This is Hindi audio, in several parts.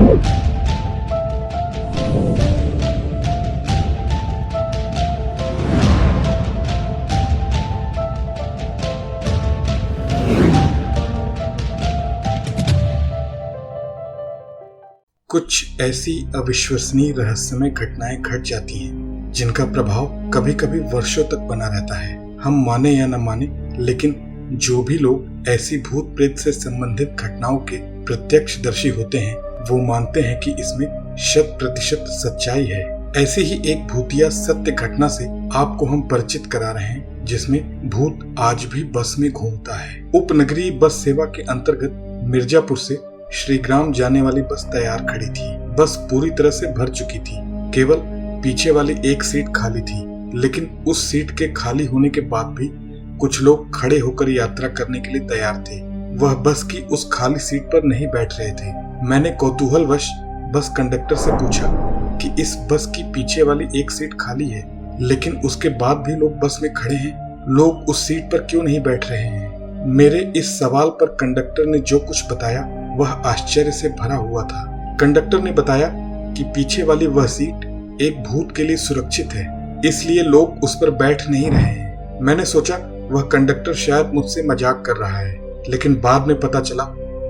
कुछ ऐसी अविश्वसनीय रहस्यमय घटनाएं घट जाती हैं जिनका प्रभाव कभी कभी वर्षों तक बना रहता है। हम माने या न माने, लेकिन जो भी लोग ऐसी भूत प्रेत से संबंधित घटनाओं के प्रत्यक्षदर्शी होते हैं वो मानते हैं कि इसमें 100% सच्चाई है। ऐसी ही एक भूतिया सत्य घटना से आपको हम परिचित करा रहे हैं जिसमें भूत आज भी बस में घूमता है। उपनगरीय बस सेवा के अंतर्गत मिर्जापुर से श्रीग्राम जाने वाली बस तैयार खड़ी थी। बस पूरी तरह से भर चुकी थी, केवल पीछे वाली एक सीट खाली थी। लेकिन उस सीट के खाली होने के बाद भी कुछ लोग खड़े होकर यात्रा करने के लिए तैयार थे। वह बस की उस खाली सीट पर नहीं बैठ रहे थे। मैंने कौतूहलवश बस कंडक्टर से पूछा कि इस बस की पीछे वाली एक सीट खाली है, लेकिन उसके बाद भी लोग बस में खड़े हैं, लोग उस सीट पर क्यों नहीं बैठ रहे हैं? मेरे इस सवाल पर कंडक्टर ने जो कुछ बताया वह आश्चर्य से भरा हुआ था। कंडक्टर ने बताया कि पीछे वाली वह सीट एक भूत के लिए सुरक्षित है, इसलिए लोग उस पर बैठ नहीं रहे हैं। मैंने सोचा वह कंडक्टर शायद मुझसे मजाक कर रहा है, लेकिन बाद में पता चला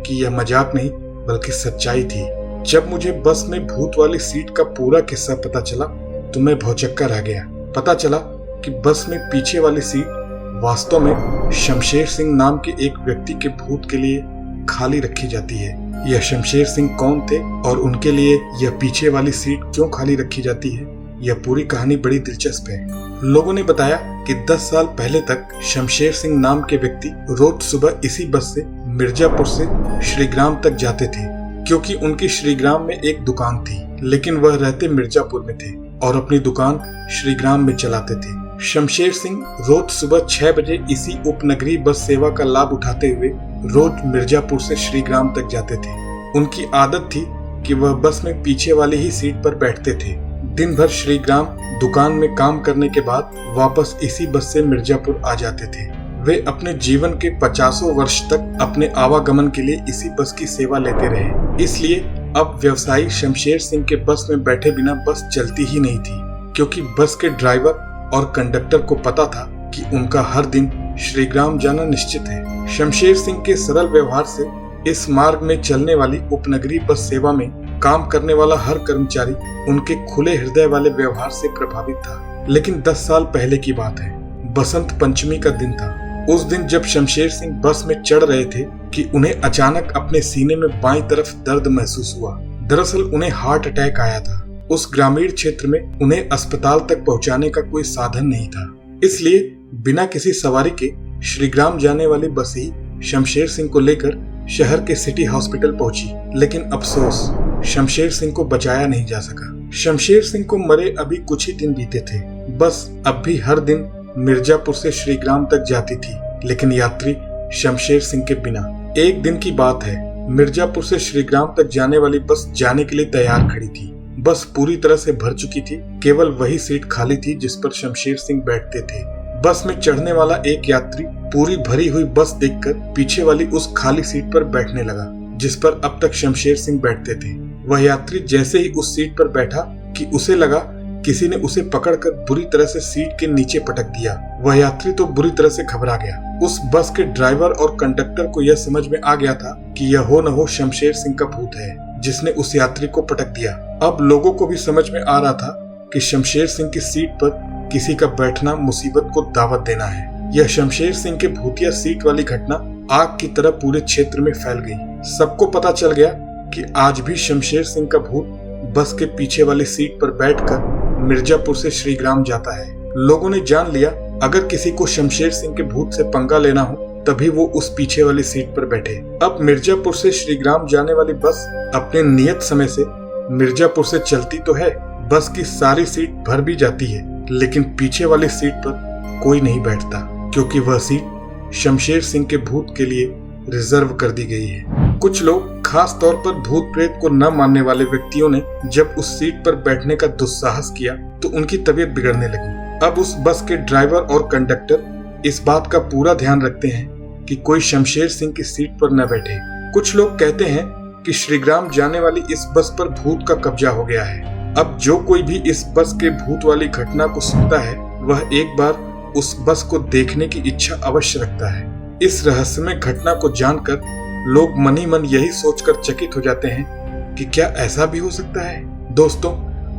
कि यह मजाक नहीं बल्कि सच्चाई थी। जब मुझे बस में भूत वाली सीट का पूरा किस्सा पता चला तो मैं भौचक्का रह गया। पता चला कि बस में पीछे वाली सीट वास्तव में शमशेर सिंह नाम के एक व्यक्ति के भूत के लिए खाली रखी जाती है। यह शमशेर सिंह कौन थे और उनके लिए यह पीछे वाली सीट क्यों खाली रखी जाती है, यह पूरी कहानी बड़ी दिलचस्प है। लोगों ने बताया कि 10 साल पहले तक शमशेर सिंह नाम के व्यक्ति रोज सुबह इसी बस से मिर्जापुर से श्रीग्राम तक जाते थे, क्योंकि उनकी श्रीग्राम में एक दुकान थी, लेकिन वह रहते मिर्जापुर में थे और अपनी दुकान श्रीग्राम में चलाते थे। शमशेर सिंह रोज सुबह 6 बजे इसी उपनगरीय बस सेवा का लाभ उठाते हुए रोज मिर्जापुर से श्रीग्राम तक जाते थे। उनकी आदत थी कि वह बस में पीछे वाली ही सीट पर बैठते थे। दिन भर श्रीग्राम दुकान में काम करने के बाद वापस इसी बस से मिर्जापुर आ जाते थे। वे अपने जीवन के 50 वर्ष तक अपने आवागमन के लिए इसी बस की सेवा लेते रहे। इसलिए अब व्यवसायी शमशेर सिंह के बस में बैठे बिना बस चलती ही नहीं थी, क्योंकि बस के ड्राइवर और कंडक्टर को पता था कि उनका हर दिन श्रीग्राम जाना निश्चित है। शमशेर सिंह के सरल व्यवहार से इस मार्ग में चलने वाली उपनगरीय बस सेवा में काम करने वाला हर कर्मचारी उनके खुले हृदय वाले व्यवहार से प्रभावित था। लेकिन 10 साल पहले की बात है। बसंत पंचमी का दिन था। उस दिन जब शमशेर सिंह बस में चढ़ रहे थे कि उन्हें अचानक अपने सीने में बाईं तरफ दर्द महसूस हुआ। दरअसल उन्हें हार्ट अटैक आया था। उस ग्रामीण क्षेत्र में उन्हें अस्पताल तक पहुंचाने का कोई साधन नहीं था, इसलिए बिना किसी सवारी के श्रीग्राम जाने वाली बस ही शमशेर सिंह को लेकर शहर के सिटी हॉस्पिटल पहुंची। लेकिन अफसोस, शमशेर सिंह को बचाया नहीं जा सका। शमशेर सिंह को मरे अभी कुछ ही दिन बीते थे। बस अब भी हर दिन मिर्जापुर से श्रीग्राम तक जाती थी, लेकिन यात्री शमशेर सिंह के बिना। एक दिन की बात है, मिर्जापुर से श्रीग्राम तक जाने वाली बस जाने के लिए तैयार खड़ी थी। बस पूरी तरह से भर चुकी थी, केवल वही सीट खाली थी जिस पर शमशेर सिंह बैठते थे। बस में चढ़ने वाला एक यात्री पूरी भरी हुई बस देखकर पीछे वाली उस खाली सीट पर बैठने लगा जिस पर अब तक शमशेर सिंह बैठते थे। वह यात्री जैसे ही उस सीट पर बैठा कि उसे लगा किसी ने उसे पकड़कर बुरी तरह से सीट के नीचे पटक दिया। वह यात्री तो बुरी तरह से घबरा गया। उस बस के ड्राइवर और कंडक्टर को यह समझ में आ गया था कि यह हो न हो शमशेर सिंह का भूत है जिसने उस यात्री को पटक दिया। अब लोगों को भी समझ में आ रहा था कि शमशेर सिंह की सीट पर किसी का बैठना मुसीबत को दावत देना है। यह शमशेर सिंह के भूतिया सीट वाली घटना आग की तरह पूरे क्षेत्र में फैल गई। सबको पता चल गया कि आज भी शमशेर सिंह का भूत बस के पीछे वाली सीट पर बैठकर मिर्जापुर से श्रीग्राम जाता है। लोगों ने जान लिया अगर किसी को शमशेर सिंह के भूत से पंगा लेना हो तभी वो उस पीछे वाली सीट पर बैठे। अब मिर्जापुर से श्रीग्राम जाने वाली बस अपने नियत समय से मिर्जापुर से चलती तो है, बस की सारी सीट भर भी जाती है, लेकिन पीछे वाली सीट पर कोई नहीं बैठता, क्योंकि वह सीट शमशेर सिंह के भूत के लिए रिजर्व कर दी गई है। कुछ लोग, खास तौर पर भूत प्रेत को न मानने वाले व्यक्तियों ने जब उस सीट पर बैठने का दुस्साहस किया तो उनकी तबीयत बिगड़ने लगी। अब उस बस के ड्राइवर और कंडक्टर इस बात का पूरा ध्यान रखते हैं कि कोई शमशेर सिंह की सीट पर न बैठे। कुछ लोग कहते हैं कि श्रीग्राम जाने वाली इस बस पर भूत का कब्जा हो गया है। अब जो कोई भी इस बस के भूत वाली घटना को सुनता है वह एक बार उस बस को देखने की इच्छा अवश्य रखता है। इस रहस्यमय घटना को जानकर लोग मन ही मन यही सोचकर चकित हो जाते हैं कि क्या ऐसा भी हो सकता है। दोस्तों,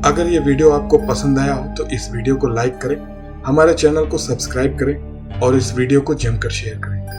अगर ये वीडियो आपको पसंद आया हो तो इस वीडियो को लाइक करें, हमारे चैनल को सब्सक्राइब करें और इस वीडियो को जमकर शेयर करें।